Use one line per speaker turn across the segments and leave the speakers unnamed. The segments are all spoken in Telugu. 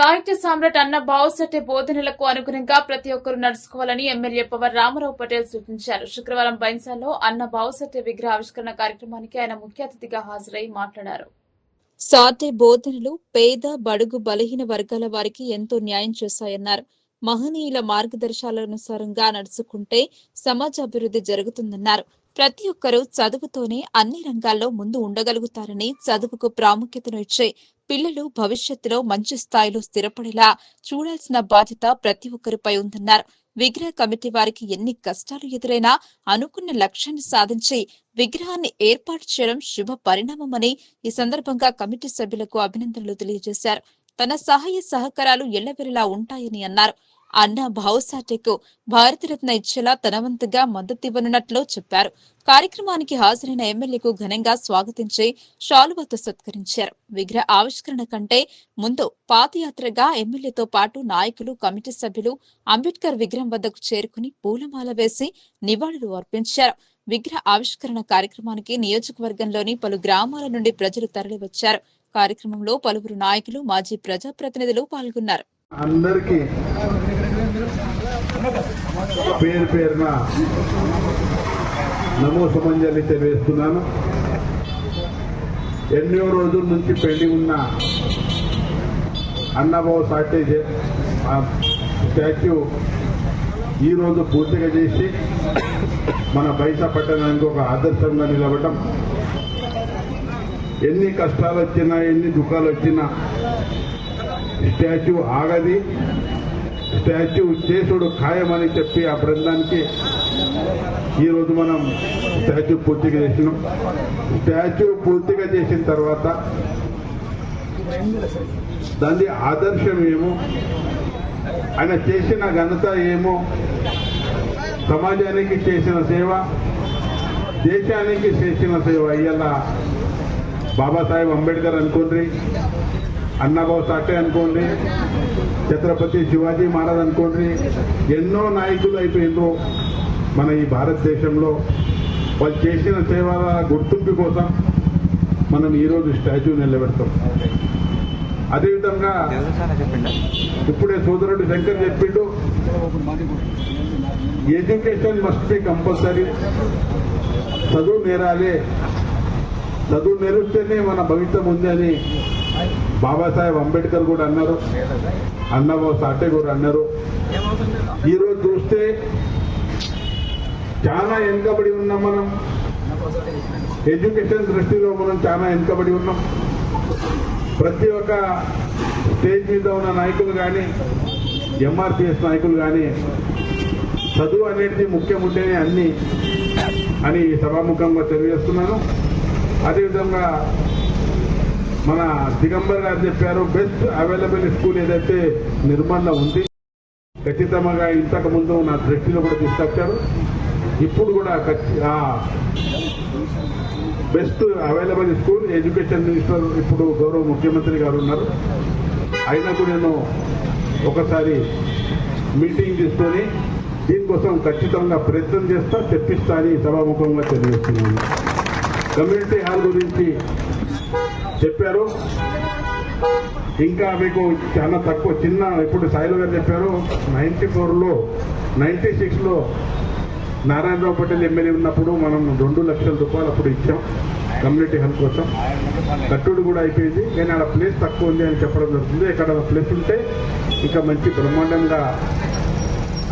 సాహిత్య సామ్రాట్ అన్న బావుసెట్టి బోధనలకు అనుగుణంగా ప్రతి ఒక్కరూ నడుచుకోవాలని ఎమ్మెల్యే పవర్ రామారావు పటేల్ సూచించారు. శుక్రవారం బైన్సాలో అన్న బావుసెట్టి విగ్రహ ఆవిష్కరణ కార్యక్రమానికి ఆయన ముఖ్య అతిథిగా హాజరై మాట్లాడారు.
సాటే బోధనలు పేద బడుగు బలహీన వర్గాల వారికి ఎంతో న్యాయం చేశాయన్నారు. మహనీయుల మార్గదర్శకాలనుసారంగా నడుచుకుంటే సమాజ అభివృద్ధి జరుగుతుందన్నారు. ప్రతి ఒక్కరూ చదువుతోనే అన్ని రంగాల్లో ముందు ఉండగలుగుతారని, చదువుకు ప్రాముఖ్యతను ఇచ్చే పిల్లలు భవిష్యత్తులో మంచి స్థాయిలో స్థిరపడేలా చూడాల్సిన బాధ్యత ప్రతి ఒక్కరిపై ఉందన్నారు. విగ్రహ కమిటీ వారికి ఎన్ని కష్టాలు ఎదురైనా అనుకున్న లక్ష్యాన్ని సాధించి విగ్రహాన్ని ఏర్పాటు చేయడం శుభ పరిణామమని ఈ సందర్భంగా కమిటీ సభ్యులకు అభినందనలు తెలియజేశారు. తన సహాయ సహకారాలు ఎల్లవెల్లలా ఉంటాయని అన్నారు. అన్న బావుసాటేకు భారతరత్న ఇచ్చేలా తన వంతుగా మద్దతివ్వనున్నట్లు చెప్పారు. కార్యక్రమానికి హాజరైన ఎమ్మెల్యేకు ఘనంగా స్వాగతించి శాలువాతో సత్కరించారు. విగ్రహ ఆవిష్కరణ కంటే ముందు పాదయాత్రగా ఎమ్మెల్యేతో పాటు నాయకులు, కమిటీ సభ్యులు అంబేద్కర్ విగ్రహం వద్దకు చేరుకుని పూలమాల వేసి నివాళులు అర్పించారు. విగ్రహ ఆవిష్కరణ కార్యక్రమానికి నియోజకవర్గంలోని పలు గ్రామాల నుండి ప్రజలు తరలివచ్చారు. కార్యక్రమంలో పలువురు నాయకులు, మాజీ ప్రజాప్రతినిధులు పాల్గొన్నారు.
అందరికీ పేరు పేరున నమో సమంజలి తెలియజేస్తున్నాను. ఎన్నో రోజుల నుంచి పెండింగ్ ఉన్న అన్నబావుసాటే స్టాచ్యూ ఈరోజు పూర్తిగా చేసి మన బైసా పట్టణానికి ఒక ఆదర్శంగా నిలబడటం, ఎన్ని కష్టాలు వచ్చినా ఎన్ని దుఃఖాలు వచ్చినా స్టాచ్యూ ఆగది, స్టాచ్యూ చేసుడు ఖాయమని చెప్పి ఆ బృందానికి ఈరోజు మనం స్టాచ్యూ పూర్తిగా చేసినాం. స్టాచ్యూ పూర్తిగా చేసిన తర్వాత దాని ఆదర్శం ఏమో, ఆయన చేసిన ఘనత ఏమో, సమాజానికి చేసిన సేవ, దేశానికి చేసిన సేవ. ఇవాళ బాబాసాహెబ్ అంబేద్కర్ అనుకోండి, అన్నబావుసాటే అనుకోండి, ఛత్రపతి శివాజీ మహారాజ్ అనుకోండి, ఎన్నో నాయకులు అయిపోయినరు మన ఈ భారతదేశంలో. వాళ్ళు చేసిన సేవల గుర్తింపు కోసం మనం ఈరోజు స్టాచ్యూ నిలబెడతాం. అదేవిధంగా ఇప్పుడే సోదరుడు శంకర్ చెప్పిండు, ఎడ్యుకేషన్ మస్ట్ బి కంపల్సరీ. చదువు నేరాలే, చదువు నేర్స్తేనే మన భవిష్యత్తు ఉంది అని బాబాసాహెబ్ అంబేద్కర్ కూడా అన్నారు, అన్నబావుసాటే కూడా అన్నారు. ఈరోజు చూస్తే చాలా వెనుకబడి ఉన్నాం మనం. ఎడ్యుకేషన్ దృష్టిలో మనం చాలా వెనుకబడి ఉన్నాం. ప్రతి ఒక్క స్టేజ్ మీద ఉన్న నాయకులు కానీ, ఎంఆర్పిఎస్ నాయకులు కానీ చదువు అనేది ముఖ్యం ఉంటేనే అన్ని అని సభాముఖంగా తెలియజేస్తున్నాను. అదేవిధంగా మన దిగంబర్ గారు చెప్పారు, బెస్ట్ అవైలబుల్ స్కూల్ ఏదైతే నిర్మల్లో ఉంది, ఖచ్చితంగా ఇంతకు ముందు నా దృష్టిలో కూడా తీసుకొచ్చారు. ఇప్పుడు కూడా best available school education minister ఇప్పుడు గౌరవ ముఖ్యమంత్రి గారు ఉన్నారు. అయినకు నేను ఒకసారి మీటింగ్ తీసుకొని దీనికోసం ఖచ్చితంగా ప్రయత్నం చేస్తా, తెప్పిస్తా అని సభాముఖంగా తెలియజేస్తున్నాను. కమ్యూనిటీ హాల్ గురించి చెప్పారు. ఇంకా మీకు చాలా తక్కువ చిన్న, ఇప్పుడు సాయిలు గారు చెప్పారు 94లో 96లో నారాయణరావు పటేల్ ఎమ్మెల్యే ఉన్నప్పుడు మనం 2 లక్షల రూపాయలు అప్పుడు ఇచ్చాం కమ్యూనిటీ హాల్ కోసం. కట్టుడు కూడా అయిపోయింది, కానీ ఆడ ప్లేస్ తక్కువ ఉంది అని చెప్పడం జరుగుతుంది. ఇక్కడ ప్లేస్ ఉంటే ఇంకా మంచి బ్రహ్మాండంగా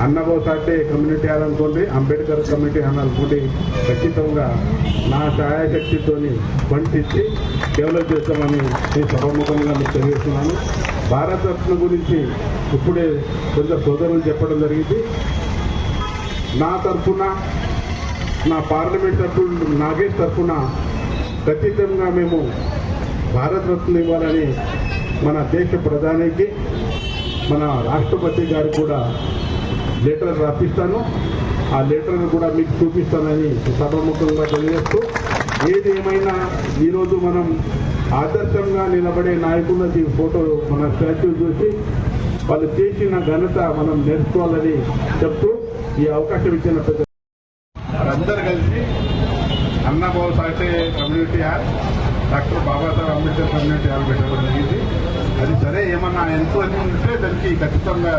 అన్నబావుసాటే కమ్యూనిటీ హాల్ అనుకోండి, అంబేద్కర్ కమ్యూనిటీ హాల్ అనుకోండి, ఖచ్చితంగా నా సహాయశక్తితో ఫండ్స్ ఇచ్చి డెవలప్ చేస్తామని నేను సభాముఖంగా మీకు తెలియజేస్తున్నాను. భారతరత్న గురించి ఇప్పుడే కొందరు సోదరులు చెప్పడం జరిగింది. నా తరఫున, నా పార్లమెంట్ సభ్యులు నాగేష్ తరఫున ఖచ్చితంగా మేము భారతరత్న ఇవ్వాలని మన దేశ ప్రధానికి, మన రాష్ట్రపతి గారికి కూడా లెటర్ రాపిస్తాను. ఆ లెటర్ కూడా మీకు చూపిస్తానని సభాముఖంగా తెలియజేస్తూ, ఏది ఏమైనా ఈరోజు మనం ఆదర్శంగా నిలబడే నాయకులకి ఫోటో, మన స్టాచ్యూ చూసి వాళ్ళు చేసిన ఘనత మనం నేర్చుకోవాలని చెప్తూ ఈ అవకాశం ఇచ్చిన పెద్ద అందరూ కలిసి Annabhau Sathe community hall, doctor Babasaheb Ambedkar community hall పెట్టడం జరిగింది. అది సరే ఏమన్నా ఎంతో ఉంటే దానికి ఖచ్చితంగా